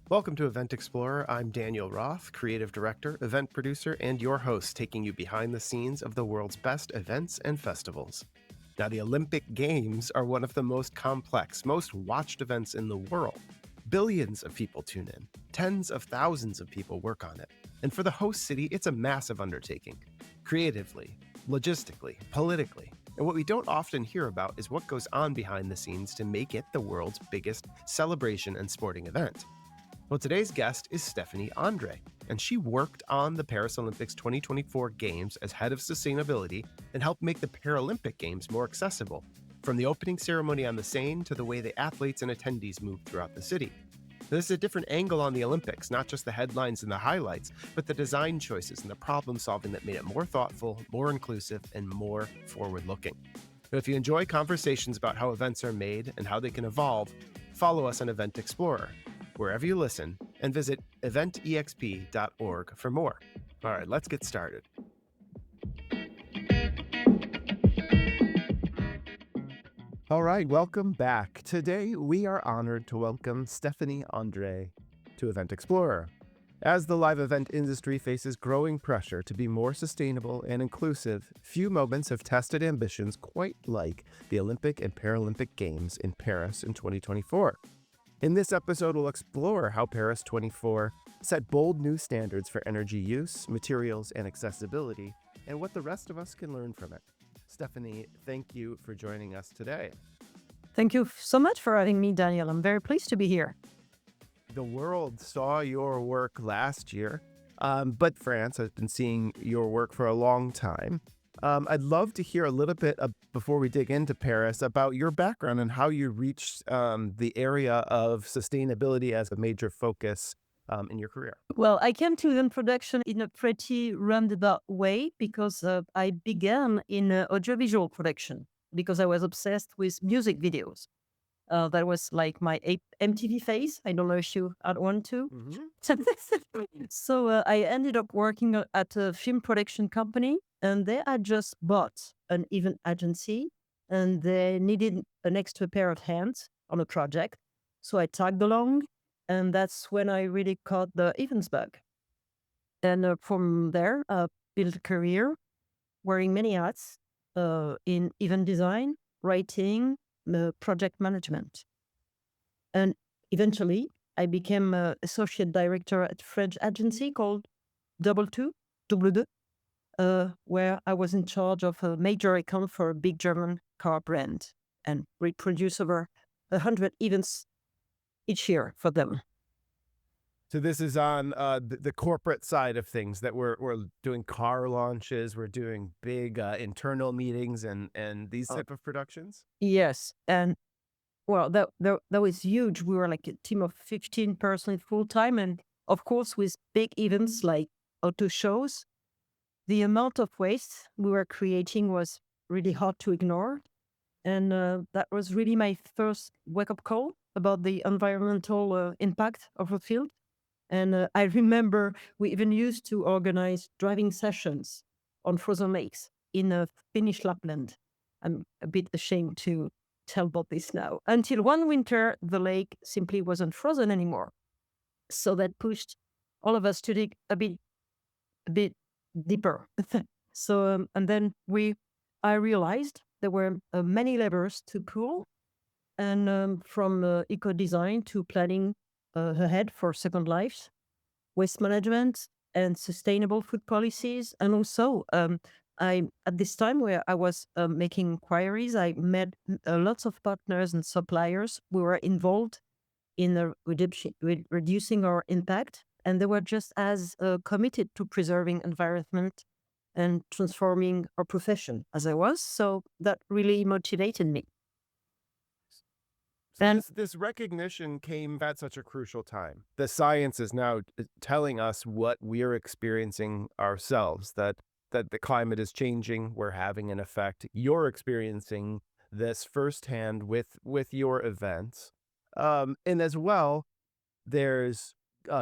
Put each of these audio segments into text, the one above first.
Welcome to Event Explorer. I'm Daniel Roth, creative director, event producer, and your host, taking you behind the scenes of the world's best events and festivals. Now, the Olympic Games are one of the most complex, most watched events in the world. Billions of people tune in, tens of thousands of people work on it. And for the host city, it's a massive undertaking, creatively, logistically, politically. And what we don't often hear about is what goes on behind the scenes to make it the world's biggest celebration and sporting event. Well, today's guest is Stéphanie André, and she worked on the Paris Olympics 2024 Games as head of sustainability and helped make the Paralympic Games more accessible, from the opening ceremony on the Seine to the way the athletes and attendees moved throughout the city. This is a different angle on the Olympics, not just the headlines and the highlights, but the design choices and the problem solving that made it more thoughtful, more inclusive, and more forward-looking. But if you enjoy conversations about how events are made and how they can evolve, follow us on Event Explorer, wherever you listen, and visit eventexp.org for more. All right, let's get started. All right, welcome back. Today, we are honored to welcome Stéphanie André to Event Explorer. As the live event industry faces growing pressure to be more sustainable and inclusive, few moments have tested ambitions quite like the Olympic and Paralympic Games in Paris in 2024. In this episode, we'll explore how Paris 24 set bold new standards for energy use, materials, and accessibility, and what the rest of us can learn from it. Stéphanie, thank you for joining us today. Thank you so much for having me, Daniel. I'm very pleased to be here. The world saw your work last year, but France has been seeing your work for a long time. I'd love to hear a little bit before we dig into Paris about your background and how you reached the area of sustainability as a major focus in your career. Well, I came to event production in a pretty roundabout way because I began in audiovisual production because I was obsessed with music videos. That was like my MTV phase. I don't know if you had one too. So I ended up working at a film production company, and they had just bought an event agency, and they needed an extra pair of hands on a project. So I tagged along, and that's when I really caught the events bug. And from there, built a career wearing many hats in event design, writing, project management. And eventually, I became associate director at a French agency called Double Two, where I was in charge of a major account for a big German car brand, and we produce over 100 events each year for them. So this is on the corporate side of things, that we're doing car launches, we're doing big internal meetings and these type of productions? Yes, and well, that was huge. We were like a team of 15 persons full time, and of course, with big events like auto shows, the amount of waste we were creating was really hard to ignore. And that was really my first wake-up call about the environmental impact of the field. And I remember we even used to organize driving sessions on frozen lakes in Finnish Lapland. I'm a bit ashamed to tell about this now. Until one winter, the lake simply wasn't frozen anymore. So that pushed all of us to dig a bit deeper. So, and then I realized there were many levers to pull, and from eco design to planning ahead for second lives, waste management, and sustainable food policies. And also, at this time where I was making inquiries, I met lots of partners and suppliers who were involved in reducing our impact, and they were just as committed to preserving environment and transforming our profession as I was. So that really motivated me. So And this recognition came at such a crucial time. The science is now telling us what we're experiencing ourselves, that the climate is changing, we're having an effect. You're experiencing this firsthand with your events. And as well, there's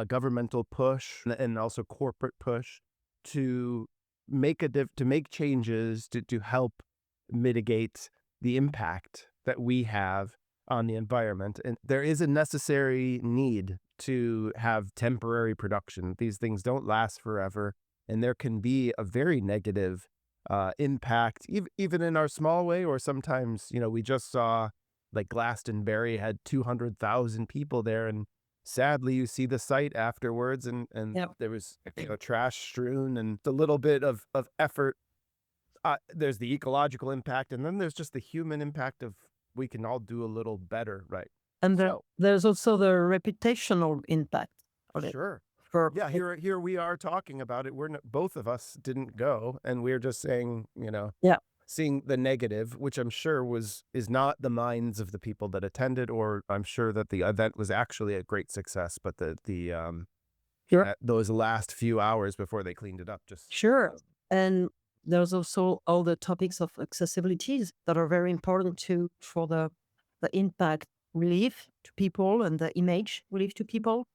governmental push and also corporate push to make changes to help mitigate the impact that we have on the environment. And there is a necessary need to have temporary production. These things don't last forever, and there can be a very negative impact, even in our small way, or sometimes, we just saw like Glastonbury had 200,000 people there, and sadly you see the site afterwards, and Yep. there was trash strewn and a little bit of effort. There's the ecological impact, and then there's just the human impact of we can all do a little better, right? And So, there's also the reputational impact of it. sure. For Yeah, here we are talking about it. Both of us didn't go, and we're just saying, yeah, seeing the negative, which I'm sure is not the minds of the people that attended, or I'm sure that the event was actually a great success, but sure, those last few hours before they cleaned it up, just sure. And there's also all the topics of accessibilities that are very important for the impact relief to people and the image relief to people.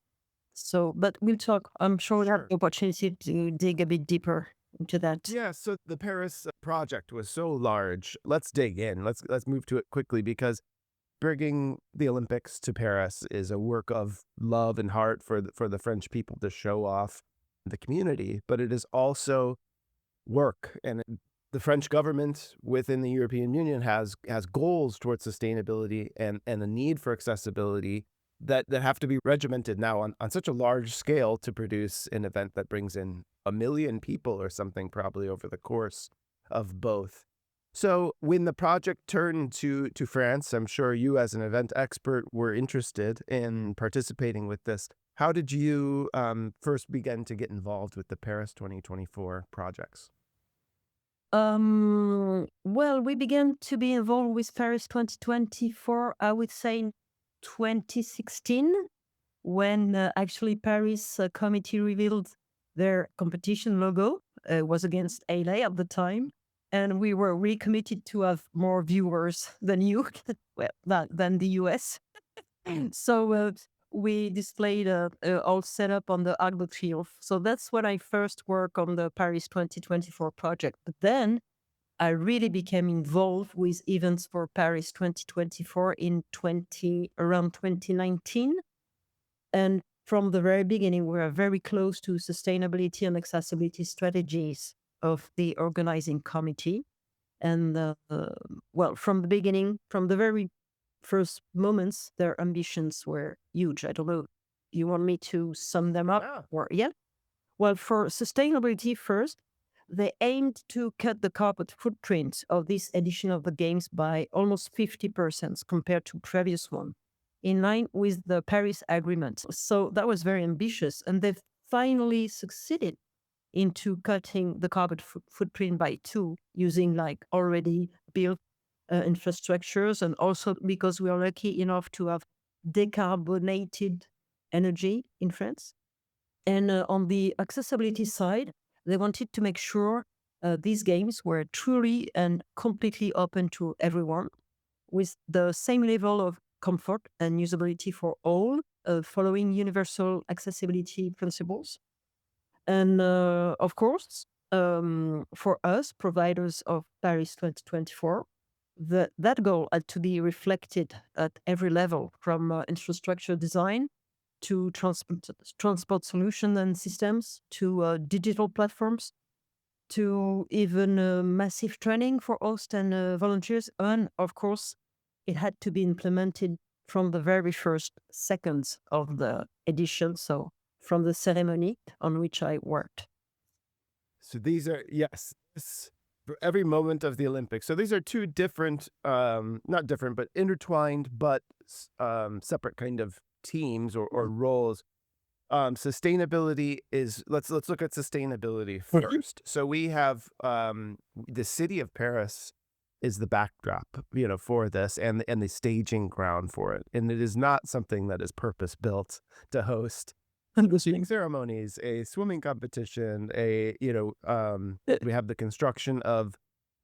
So, but we'll talk. I'm sure we'll have sure. the opportunity to dig a bit deeper into that. Yeah, so the Paris project was so large. Let's dig in. Let's move to it quickly, because bringing the Olympics to Paris is a work of love and heart for the French people to show off the community, but it is also work. And the French government within the European Union has goals towards sustainability and the need for accessibility that have to be regimented now on such a large scale to produce an event that brings in 1 million people or something, probably over the course of both. So when the project turned to France, I'm sure you as an event expert were interested in participating with this. How did you first begin to get involved with the Paris 2024 projects? Well, we began to be involved with Paris 2024, I would say in 2016, when actually Paris committee revealed their competition logo. Was against LA at the time. And we were really committed to have more viewers than you, well, than the US. So we displayed all set up on the Arc de Triomphe. So that's when I first worked on the Paris 2024 project. But then I really became involved with events for Paris 2024 in around 2019. And from the very beginning, we were very close to sustainability and accessibility strategies of the organizing committee. And well, from the beginning, from the very first moments, their ambitions were huge. I don't know. You want me to sum them up? Yeah. Or yeah. Well, for sustainability first, they aimed to cut the carbon footprint of this edition of the Games by almost 50% compared to previous one, in line with the Paris Agreement. So that was very ambitious, and they've finally succeeded into cutting the carbon footprint by 2 using like already built infrastructures, and also because we are lucky enough to have decarbonated energy in France. And on the accessibility side, they wanted to make sure these games were truly and completely open to everyone, with the same level of comfort and usability for all, following universal accessibility principles. And of course, for us, providers of Paris 2024, that goal had to be reflected at every level, from infrastructure design to transport solution and systems, to digital platforms, to even massive training for hosts and volunteers. And of course, it had to be implemented from the very first seconds of the edition. So from the ceremony on which I worked. So these are, yes, for every moment of the Olympics. So these are two different, not different, but intertwined, but separate kind of teams or roles. Sustainability is, let's look at sustainability first. So we have the city of Paris is the backdrop, for this, and the staging ground for it. And it is not something that is purpose built to host shooting ceremonies, a swimming competition, we have the construction of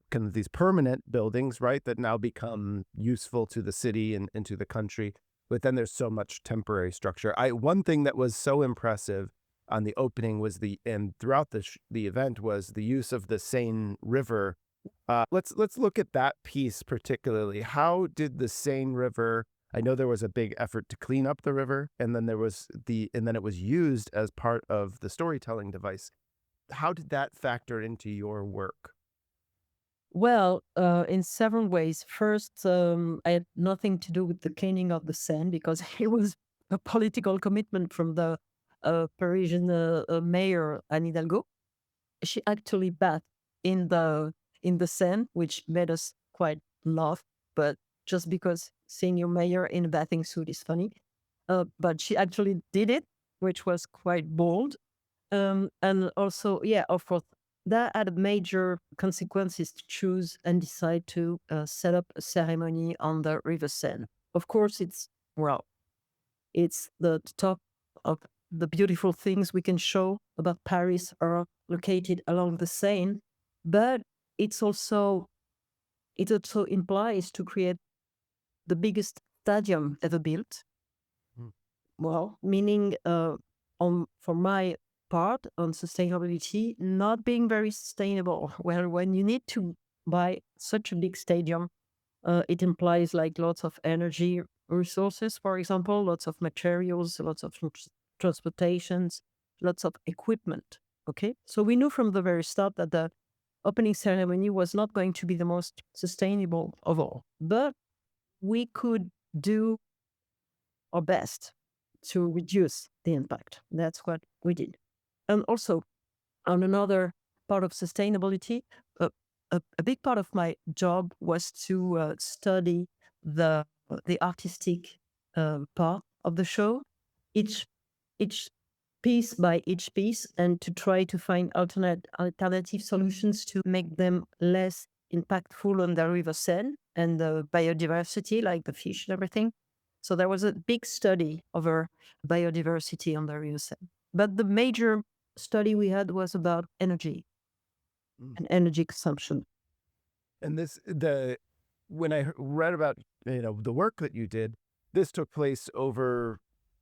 kind of these permanent buildings, right, that now become useful to the city and to the country. But then there's so much temporary structure. One thing that was so impressive on the opening was and throughout the event was the use of the Seine River. Let's look at that piece particularly. How did the Seine River I know there was a big effort to clean up the river, and then it was used as part of the storytelling device. How did that factor into your work? Well, in several ways. First, I had nothing to do with the cleaning of the Seine because it was a political commitment from the Parisian mayor Anne Hidalgo. She actually bathed in the Seine, which made us quite laugh. But just because seeing your mayor in a bathing suit is funny, but she actually did it, which was quite bold. And also, yeah, of course, that had major consequences to choose and decide to set up a ceremony on the River Seine. Of course, well, it's the top of the beautiful things we can show about Paris are located along the Seine, but it's also it also implies to create the biggest stadium ever built. Mm. Well, meaning on for my part on sustainability not being very sustainable. Well, when you need to buy such a big stadium, it implies like lots of energy resources, for example, lots of materials, lots of transportations, lots of equipment. Okay, so we knew from the very start that the opening ceremony was not going to be the most sustainable of all, but we could do our best to reduce the impact. That's what we did. And also, on another part of sustainability, uh, a big part of my job was to study the artistic part of the show, each each piece by each piece, and to try to find alternative solutions to make them less impactful on the River Seine and the biodiversity, like the fish and everything. So there was a big study over biodiversity on the River Seine. But the major study we had was about energy Mm. and energy consumption. And when I read about, the work that you did, this took place over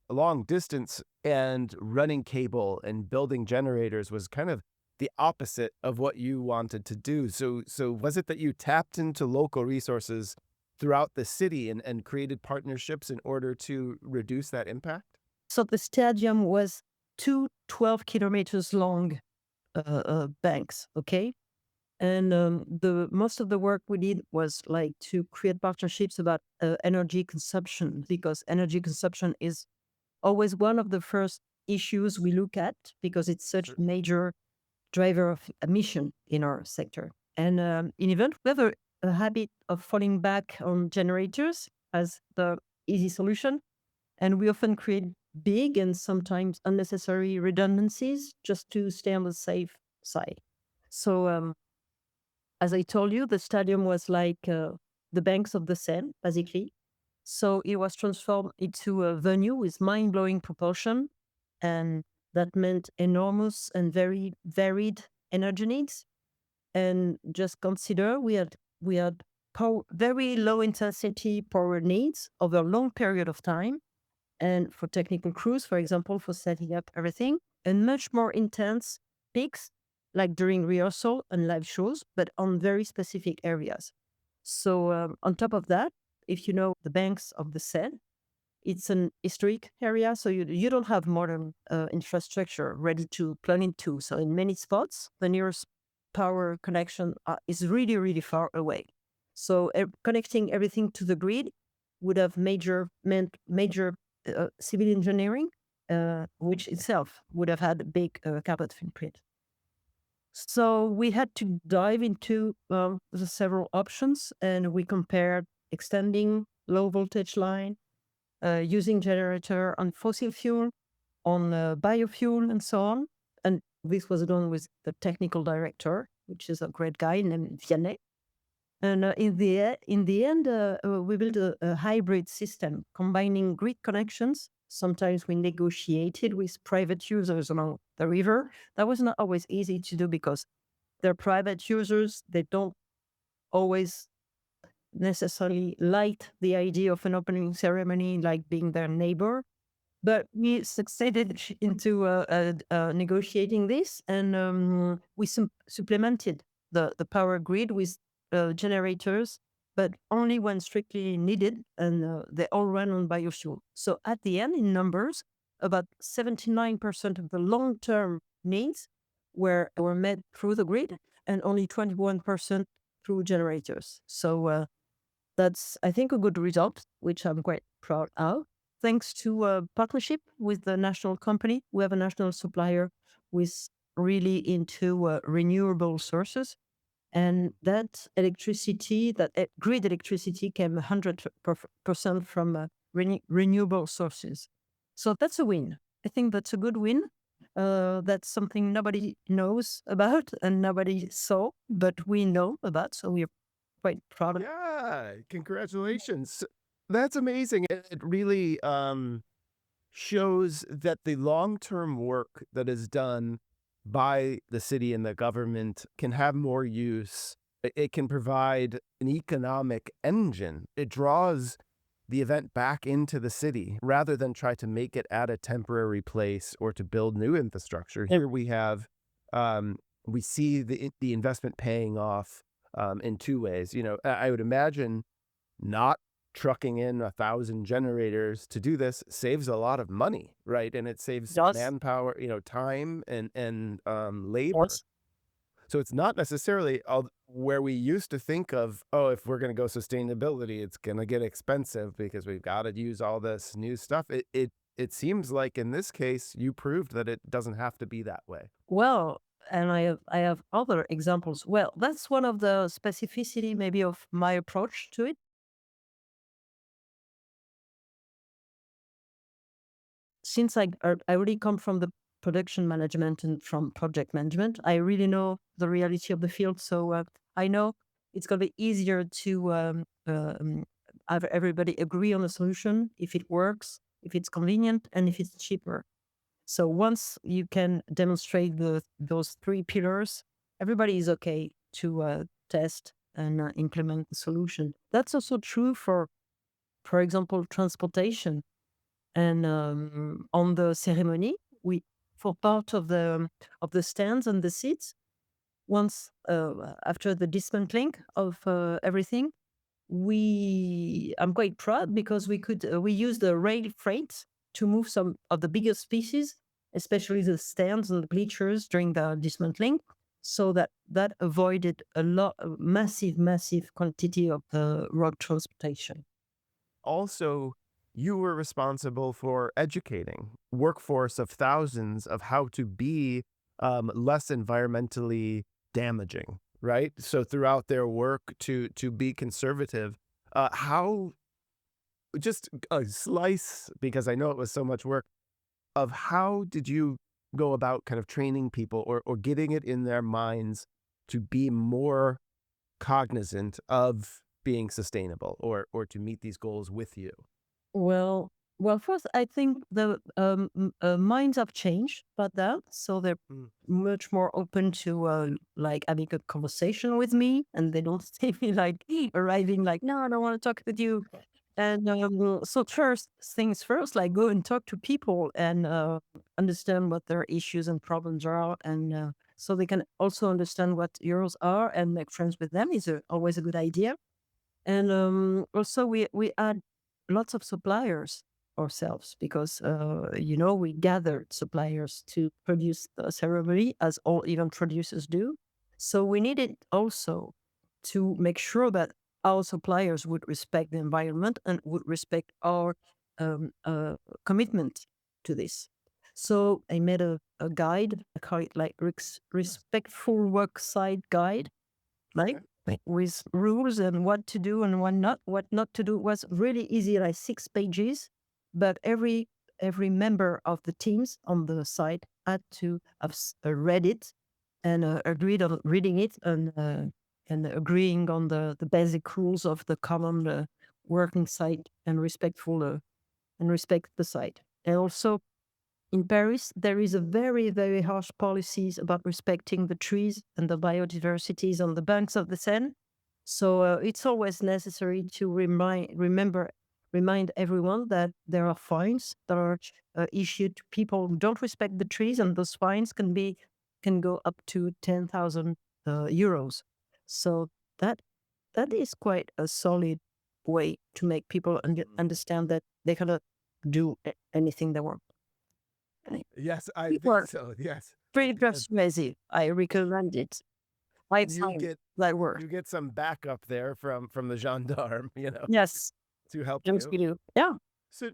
a long distance, and running cable and building generators was kind of the opposite of what you wanted to do. So was it that you tapped into local resources throughout the city and created partnerships in order to reduce that impact? So the stadium was two 12 kilometers long banks, okay? And the most of the work we did was like to create partnerships about energy consumption, because energy consumption is always one of the first issues we look at because it's such a Certainly. major driver of emission in our sector. And in event, we have a habit of falling back on generators as the easy solution. And we often create big and sometimes unnecessary redundancies just to stay on the safe side. So, as I told you, the stadium was like the banks of the Seine, basically. So it was transformed into a venue with mind blowing proportion. And that meant enormous and very varied energy needs. And just consider we had very low intensity power needs over a long period of time. And for technical crews, for example, for setting up everything, and much more intense peaks, like during rehearsal and live shows, but on very specific areas. So, on top of that, if you know the banks of the Seine, it's an historic area, so you don't have modern infrastructure ready to plug into. So, in many spots, the nearest power connection is really, really far away. So, connecting everything to the grid would have meant major civil engineering, which itself would have had a big carbon footprint. So we had to dive into the several options, and we compared extending low voltage line, using generator on fossil fuel, on biofuel, and so on. And this was done with the technical director, which is a great guy named Vianney. And in the end, we built a hybrid system combining grid connections. Sometimes we negotiated with private users along the river. That was not always easy to do because they're private users. They don't always necessarily like the idea of an opening ceremony, like being their neighbor. But we succeeded into negotiating this, and we supplemented the power grid with generators but only when strictly needed, and they all run on biofuel. So at the end, in numbers, about 79% of the long-term needs were met through the grid, and only 21% through generators. So that's, I think, a good result, which I'm quite proud of. Thanks to a partnership with the national company, we have a national supplier who is really into renewable sources, and that electricity, grid electricity, came 100% from renewable sources. So that's a win. I think that's a good win. That's something nobody knows about and nobody saw, but we know about. So we're quite proud of it. Yeah, congratulations. That's amazing. It really shows that the long-term work that is done by the city and the government can have more use. It can provide an economic engine. It draws the event back into the city rather than try to make it at a temporary place or to build new infrastructure. Here we have, we see the investment paying off in two ways. You know, I would imagine not trucking in 1,000 generators to do this saves a lot of money, right? And it saves Just manpower, time and labor. once. So it's not necessarily where we used to think of, oh, if we're going to go sustainability, it's going to get expensive because we've got to use all this new stuff. It seems like in this case, you proved that it doesn't have to be that way. Well, and I have other examples. Well, that's one of the specificity maybe of my approach to it. Since I really come from the production management and from project management, I really know the reality of the field. So I know it's going to be easier to have everybody agree on a solution if it works, if it's convenient, and if it's cheaper. So once you can demonstrate those three pillars, everybody is okay to test and implement the solution. That's also true for example, transportation. And on the ceremony, we for part of the stands and the seats, once after the dismantling of everything, I'm quite proud because we used the rail freight to move some of the biggest pieces, especially the stands and the bleachers during the dismantling, so that avoided a massive quantity of road transportation. Also, you were responsible for educating workforce of thousands of how to be less environmentally damaging, right? So throughout their work to be conservative, how just a slice, because I know it was so much work, of how did you go about kind of training people or getting it in their minds to be more cognizant of being sustainable or to meet these goals with you? Well, well, first, I think the minds have changed about that, so they're Mm. much more open to like having a conversation with me, and they don't see me like arriving like, no, I don't want to talk with you. And so first things first, like go and talk to people and understand what their issues and problems are, and so they can also understand what yours are and make friends with them is always a good idea. And also, we add lots of suppliers ourselves because we gathered suppliers to produce the ceremony, as all event producers do. So we needed also to make sure that our suppliers would respect the environment and would respect our commitment to this. So I made a guide, I call it like respectful worksite guide, like Okay. with rules and what to do and what not to do. Was really easy, like 6 pages, but every member of the teams on the site had to have read it and agreed on reading it and agreeing on the basic rules of the common working site and respect the site. And also in Paris, there is a very harsh policies about respecting the trees and the biodiversities on the banks of the Seine. So it's always necessary to remind everyone that there are fines that are issued to people who don't respect the trees, and those fines can go up to 10,000 euros. So that that is quite a solid way to make people understand that they cannot do anything they want. Yes, I It think works. so. Yes. Pretty And persuasive. I recommend it. I you find get that works. you get some backup there from the gendarme, Yes, to help yes, you. we do. Yeah. So,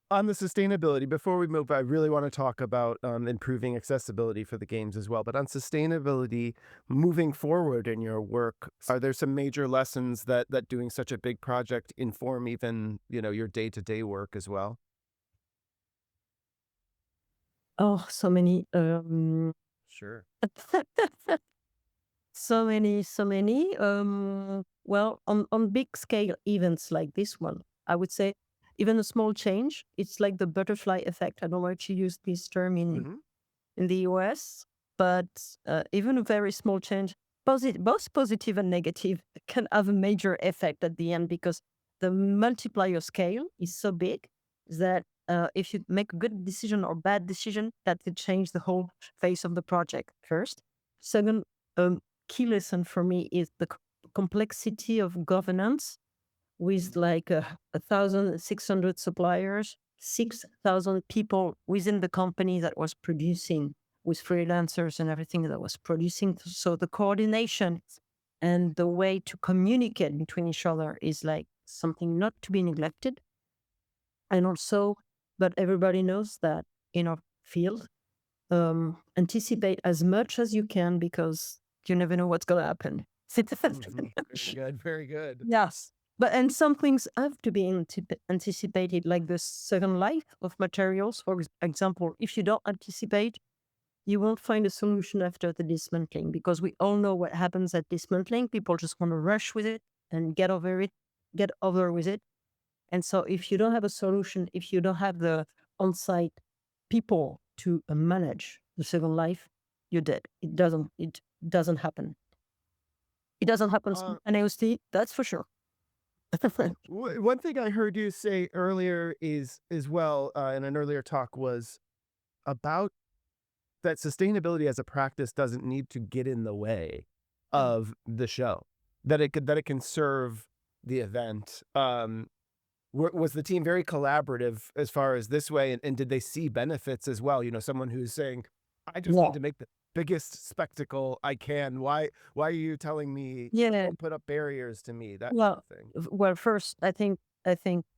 on the sustainability, before we move, I really want to talk about improving accessibility for the games as well. But on sustainability, moving forward in your work, are there some major lessons that doing such a big project inform even, your day-to-day work as well? Oh, so many. Sure. So many, so many. Well, on big scale events like this one, I would say even a small change, it's like the butterfly effect. I don't know if you use this term Hmm. in the US, but even a very small change, both positive and negative, can have a major effect at the end because the multiplier scale is so big that if you make a good decision or bad decision, that could change the whole face of the project first. Second, um, key lesson for me is the complexity of governance with like 1,600 suppliers, 6,000 people within the company that was producing, with freelancers and everything that was producing. So the coordination and the way to communicate between each other is like something not to be neglected. And also, but everybody knows that in our field, anticipate as much as you can because you never know what's going to happen. Hmm. Very good. Very good. Yes. But and some things have to be anticipated, like the second life of materials. For example, if you don't anticipate, you won't find a solution after the dismantling because we all know what happens at dismantling. People just want to rush with it and get over with it. And so, if you don't have a solution, if you don't have the on-site people to manage the second life, you're dead. It doesn't happen. It doesn't happen Uh, in AOST, that's for sure. One thing I heard you say earlier is as well in an earlier talk was about that sustainability as a practice doesn't need to get in the way of the show. That it can serve the event. Was the team very collaborative as far as this way, and did they see benefits as well? Someone who's saying, "I just Yeah. need to make the biggest spectacle I can. Why are you telling me Yeah. don't put up barriers to me?" That kind Well, of thing. first, I think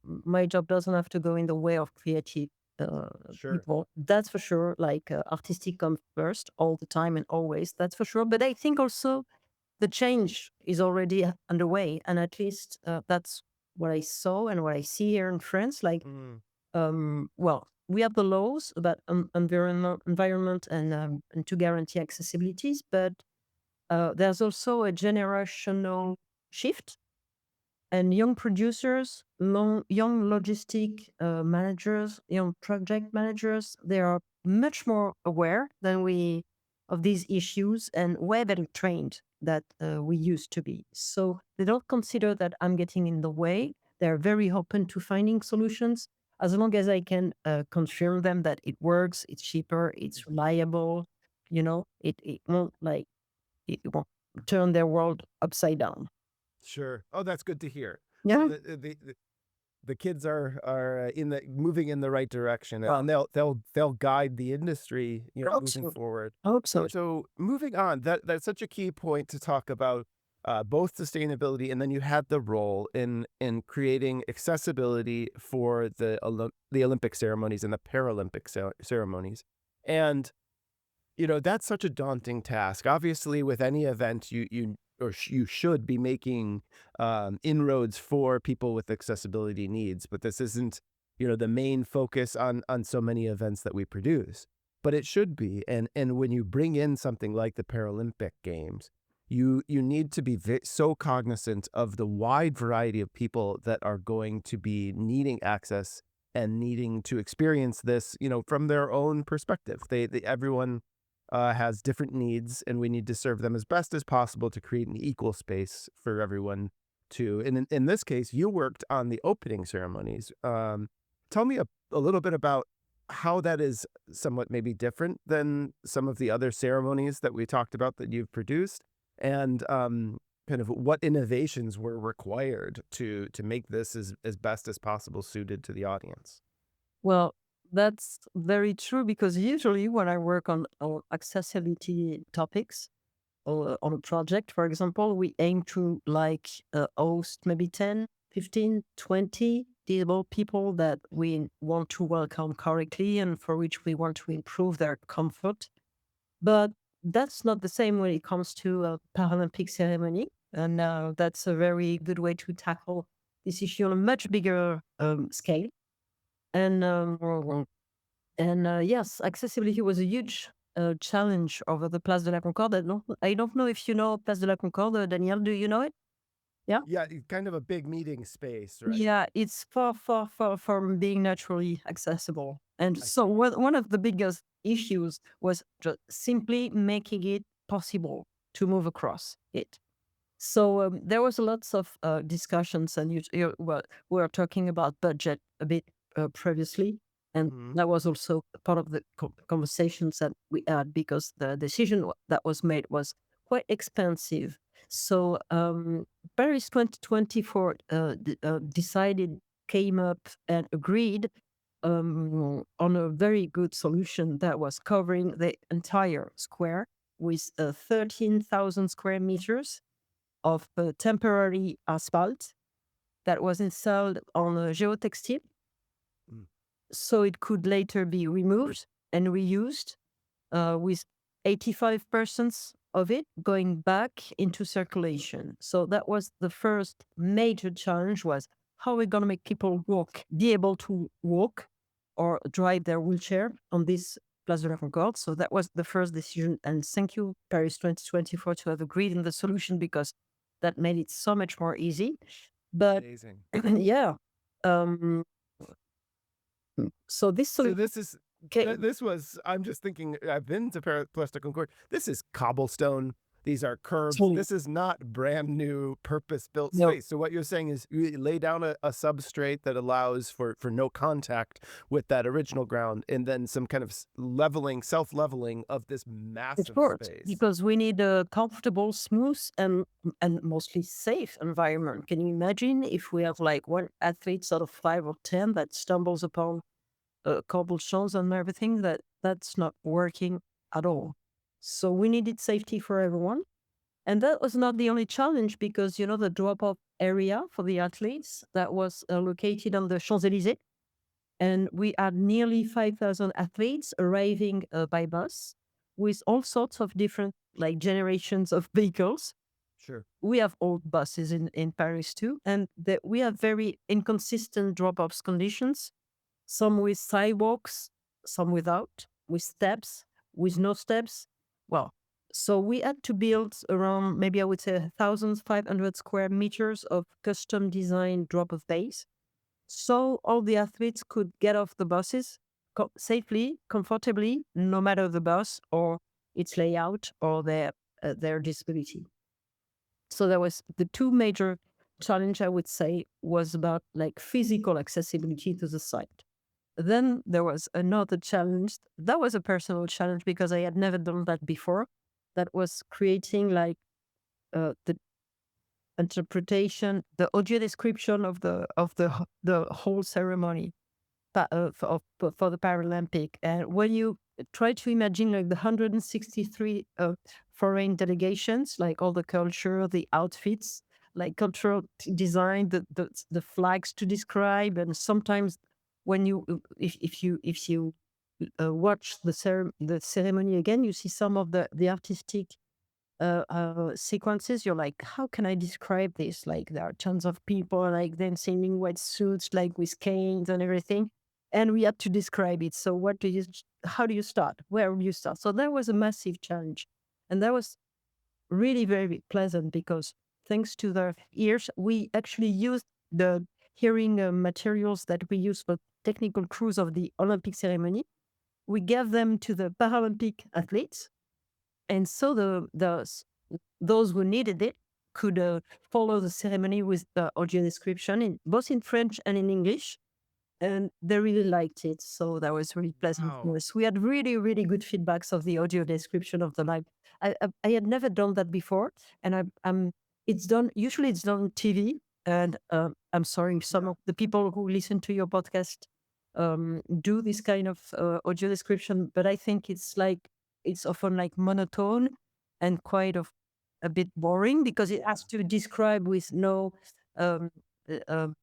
my job doesn't have to go in the way of creative uh, Sure. people. That's for sure. Like artistic comes first all the time and always. That's for sure. But I think also the change is already underway, and at least that's what I saw and what I see here in France. Like, Mm, well, we have the laws about environment and to guarantee accessibilities, but there's also a generational shift and young producers, young logistic managers, young project managers, they are much more aware than we of these issues and way better trained that we used to be. So they don't consider that I'm getting in the way. They're very open to finding solutions as long as I can confirm them that it works, it's cheaper, it's reliable. It won't it won't turn their world upside down. sure. Oh, that's good to hear. So Yeah. the kids are in the moving in the right direction, Well, and they'll guide the industry, I hope moving so. forward. I hope so. So moving on, that's such a key point to talk about both sustainability, and then you had the role in creating accessibility for the Olympic ceremonies and the Paralympic ceremonies, and that's such a daunting task. Obviously, with any event, you should be making inroads for people with accessibility needs, but this isn't, the main focus on so many events that we produce. But it should be, and when you bring in something like the Paralympic Games, you need to be so cognizant of the wide variety of people that are going to be needing access and needing to experience this, from their own perspective. Everyone has different needs, and we need to serve them as best as possible to create an equal space for everyone to. And in this case, you worked on the opening ceremonies. Tell me a little bit about how that is somewhat maybe different than some of the other ceremonies that we talked about that you've produced, and kind of what innovations were required to make this as best as possible suited to the audience. Well, that's very true because usually when I work on accessibility topics or on a project, for example, we aim to like host maybe 10, 15, 20 disabled people that we want to welcome correctly and for which we want to improve their comfort. But that's not the same when it comes to a Paralympic ceremony. And that's a very good way to tackle this issue on a much bigger scale. And yes, accessibility was a huge challenge over the Place de la Concorde. I don't know if you know Place de la Concorde, Danielle. Do you know it? Yeah. Yeah, kind of a big meeting space, right? Yeah, it's far, far, far from being naturally accessible. And I so see. one of the biggest issues was just simply making it possible to move across it. So there was lots of discussions, and well, we were talking about budget a bit previously, and Mhm. that was also part of the conversations that we had because the decision that was made was quite expensive. So Paris 2024 decided, came up, and agreed on a very good solution that was covering the entire square with 13,000 square meters of temporary asphalt that was installed on a geotextile, Mm. so it could later be removed and reused, with 85% of it going back into circulation. So that was the first major challenge: was how are we going to make people be able to walk or drive their wheelchair on this Place de la Concorde. So that was the first decision. And thank you, Paris 2024, to have agreed in the solution because that made it so much more easy. But Amazing. yeah, um, so this So solution this is came. this was I'm just thinking I've been to Place de Concorde. This is cobblestone. These are curbs. This is not brand new purpose-built No, space. So what you're saying is you lay down a substrate that allows for no contact with that original ground and then some kind of leveling, self-leveling of this of massive course, space. because we need a comfortable, smooth, and mostly safe environment. Can you imagine if we have like one athlete out of 5 or 10 that stumbles upon cobblestones and everything? That's not working at all. So we needed safety for everyone, and that was not the only challenge because the drop-off area for the athletes that was located on the Champs Elysees, and we had nearly 5,000 athletes arriving by bus with all sorts of different like generations of vehicles. Sure. We have old buses in Paris too, and that we have very inconsistent drop-offs conditions, some with sidewalks, some without, with steps, with no steps. Well, so we had to build around, maybe I would say, 1,500 square meters of custom designed drop-off bays, so all the athletes could get off the buses safely, comfortably, no matter the bus or its layout or their disability. So that was the two major challenge, I would say, was about like physical accessibility to the site. Then there was another challenge. That was a personal challenge because I had never done that before. That was creating like the interpretation, the audio description of the whole ceremony for the Paralympic. And when you try to imagine like the 163 foreign delegations, like all the culture, the outfits, like cultural design, the flags to describe, and sometimes when you if you watch the ceremony again, you see some of the artistic sequences. You're like, how can I describe this? Like there are tons of people like dancing in white suits, like with canes and everything, and we had to describe it. So how do you start? Where do you start? So that was a massive challenge, and that was really very pleasant because thanks to the ears, we actually used the hearing materials that we use for technical crews of the Olympic ceremony. We gave them to the Paralympic athletes, and so those who needed it could follow the ceremony with the audio description both in French and in English. And they really liked it. So that was really pleasant for Wow. us. We had really, really good feedbacks of the audio description of the live. I had never done that before. And I'm it's done, usually it's done on TV. And I'm sorry, some of the people who listen to your podcast do this kind of audio description, but I think it's often like monotone and quite of a bit boring because it has to describe with um, uh, um,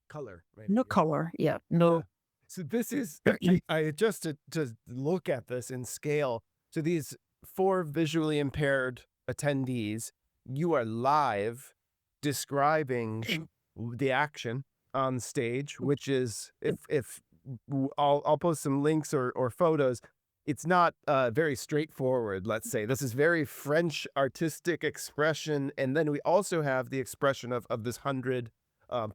Color, maybe. no Yeah. color. Yeah, Yeah. no. So this is I adjusted to look at this in scale. So these 4 visually impaired attendees, you are live describing the action on stage, which is if I'll post some links or photos. It's not very straightforward, let's say. This is very French artistic expression. And then we also have the expression of this 100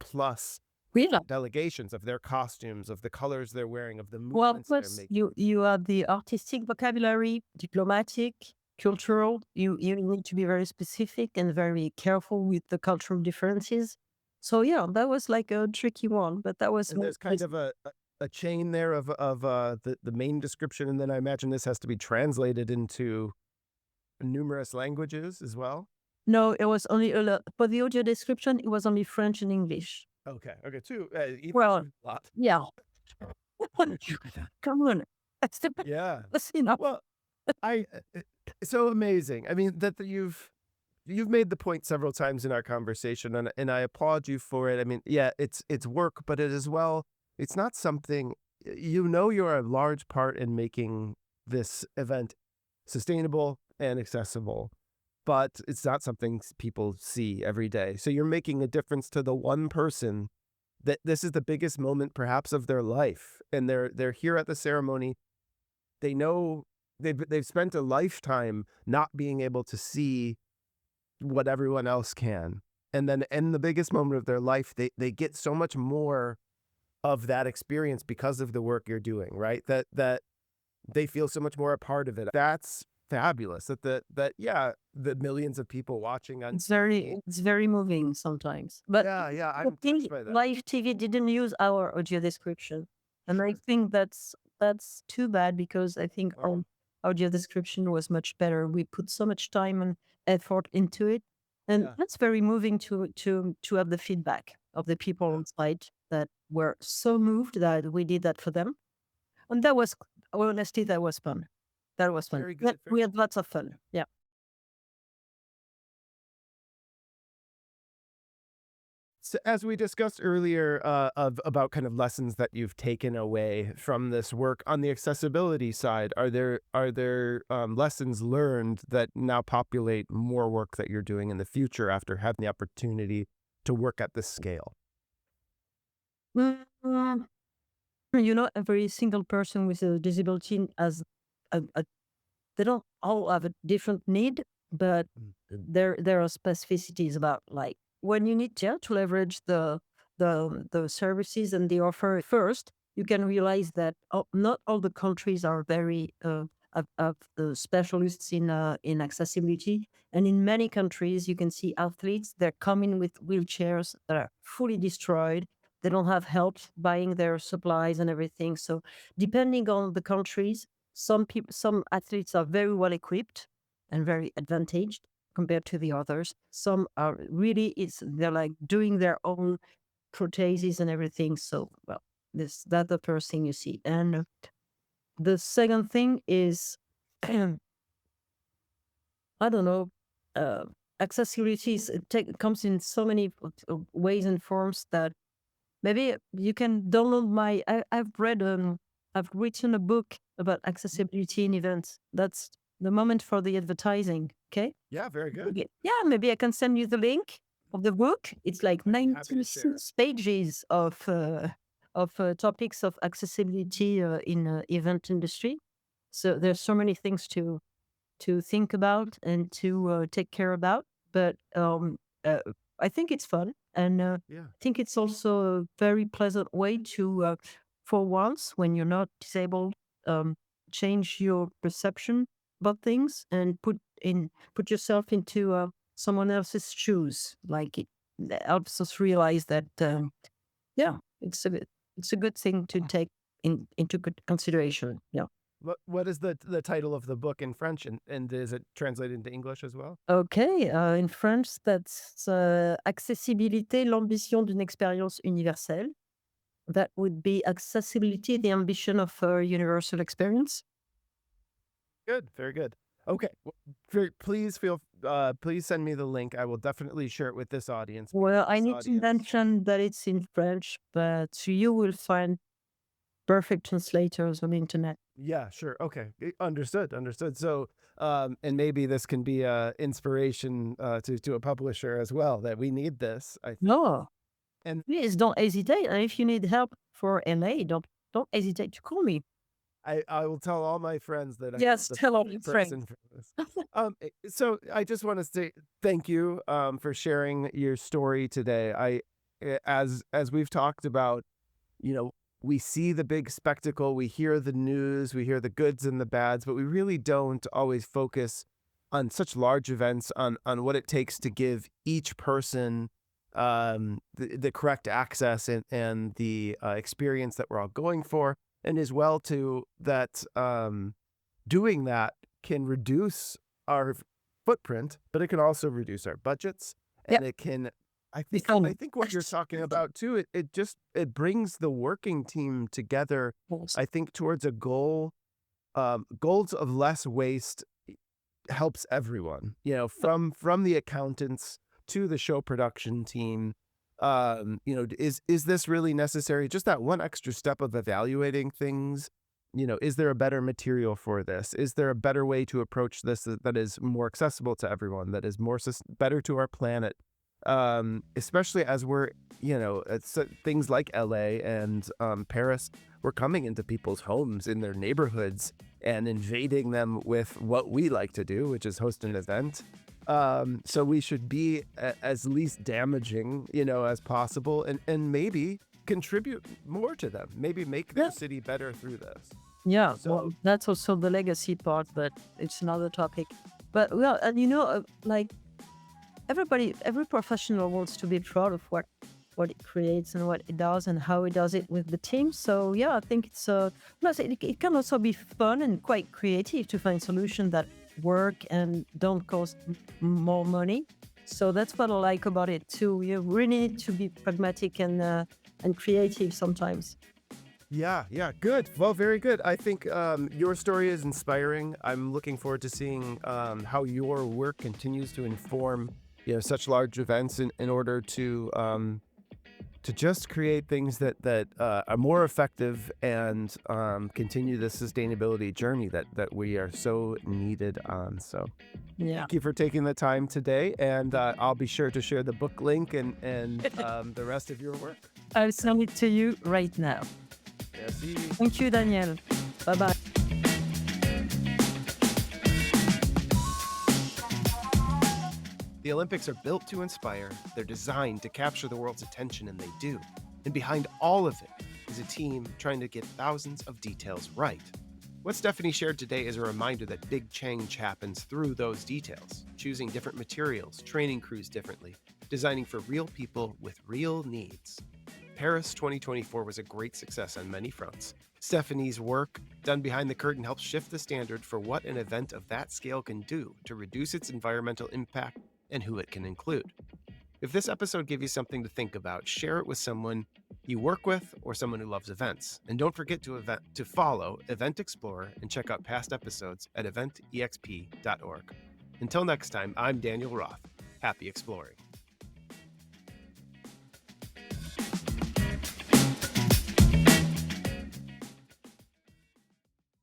plus Really? delegations of their costumes, of the colors they're wearing, of the Well, movements they're plus making. you have the artistic vocabulary, diplomatic, cultural. You need to be very specific and very careful with the cultural differences. So yeah, that was like a tricky one, but that was And there's kind of a chain there of the main description, and then I imagine this has to be translated into numerous languages as well. no, it was only for the audio description. It was only French and English. Okay, okay, two, even Well, a lot. yeah. Come on, Yeah. that's enough. Well, I so amazing. I mean that you've made the point several times in our conversation, and I applaud you for it. I mean, yeah, it's work, but it as well. It's not something you're a large part in making this event sustainable and accessible, but it's not something people see every day. So you're making a difference to the one person that this is the biggest moment perhaps of their life, and they're here at the ceremony. They know they've spent a lifetime not being able to see what everyone else can. And then in the biggest moment of their life, they get so much more of that experience because of the work you're doing, right? That they feel so much more a part of it. That's fabulous. That yeah, the millions of people watching on It's very moving sometimes. But yeah, I I'm touched think by that. live TV didn't use our audio description, and I think that's too bad because I think our Oh, audio description was much better. We put so much time and effort into it, and yeah, that's very moving to have the feedback of the people yeah. on site that were so moved that we did that for them, and that was honestly that was fun. That was fun. Very Yeah, good. we had lots of fun. Yeah. So as we discussed earlier, of about kind of lessons that you've taken away from this work on the accessibility side, are there lessons learned that now populate more work that you're doing in the future after having the opportunity to work at this scale? Mm, every single person with a disability has a they don't all have a different need, but Mm. there are specificities about like when you need to leverage the services and the offer first, you can realize that not all the countries are very of specialists in accessibility, and in many countries you can see athletes they're coming with wheelchairs that are fully destroyed. They don't have help buying their supplies and everything. So depending on the countries, some athletes are very well equipped and very advantaged compared to the others. Some are really they're like doing their own protheses and everything. So well, that's the first thing you see. And the second thing is I don't know, uh, accessibility comes in so many ways and forms that maybe you can download I've written a book about accessibility in events. That's the moment for the advertising. Okay. Yeah, very good. Okay. Yeah, maybe I can send you the link of the book. It's like I'd be happy to share. 96 pages of topics of accessibility in event industry. So there's so many things to think about and to take care about. But I think it's fun, and Yeah. I think it's also a very pleasant way to, for once, when you're not disabled, um, change your perception about things and put yourself into someone else's shoes. Like that helps us realize that, yeah, it's a good thing to take into good consideration. Yeah. What is the title of the book in French, and is it translated into English as well? Okay, in French, that's Accessibilité, l'ambition d'une expérience universelle. That would be accessibility, the ambition of a universal experience. Good, very good. Okay, please send me the link. I will definitely share it with this audience. Well, I need to mention that it's in French, but you will find perfect translators on the internet. Yeah, sure. Okay. Understood. Understood. So, and maybe this can be a inspiration to a publisher as well, that we need this, I think. No, And please don't hesitate. And if you need help for LA, don't hesitate to call me. I will tell all my friends that I'm Yes, the tell all your person friends. for this. So I just want to say thank you for sharing your story today. As we've talked about, you know, we see the big spectacle, we hear the news, we hear the goods and the bads, but we really don't always focus on such large events, on what it takes to give each person the correct access and the experience that we're all going for, and as well to that doing that can reduce our footprint, but it can also reduce our budgets, and Yep. it can. I Become think what you're talking about too, it brings the working team together. I think towards a goal, goals of less waste helps everyone. You know, from the accountants to the show production team. You know, is this really necessary? Just that one extra step of evaluating things. You know, is there a better material for this? Is there a better way to approach this that is more accessible to everyone? That is better to our planet? Especially as we're, you know, it's things like LA and Paris, we're coming into people's homes, in their neighborhoods, and invading them with what we like to do, which is host an event. So we should be as least damaging, you know, as possible, and maybe contribute more to them. Maybe make their city better through this. Yeah, So well, that's also the legacy part, but it's another topic. But well, and like every professional wants to be proud of what it creates and what it does and how it does it with the team. So yeah, I think it's plus it can also be fun and quite creative to find solutions that work and don't cost more money. So that's what I like about it too. You really need to be pragmatic and creative sometimes. yeah, good. Well, very good. I think your story is inspiring. I'm looking forward to seeing how your work continues to inform, you know, such large events in order to just create things that are more effective and continue the sustainability journey that we are so needed on. So Yeah. thank you for taking the time today, and I'll be sure to share the book link and the rest of your work. I'll send it to you right now. Merci. Thank you, Daniel. Bye bye. The Olympics are built to inspire, they're designed to capture the world's attention, and they do. And behind all of it is a team trying to get thousands of details right. What Stephanie shared today is a reminder that big change happens through those details, choosing different materials, training crews differently, designing for real people with real needs. Paris 2024 was a great success on many fronts. Stephanie's work, done behind the curtain, helps shift the standard for what an event of that scale can do to reduce its environmental impact and who it can include. If this episode gave you something to think about, share it with someone you work with or someone who loves events. And don't forget to follow Event Explorer and check out past episodes at eventexp.org. Until next time, I'm Daniel Roth. Happy exploring.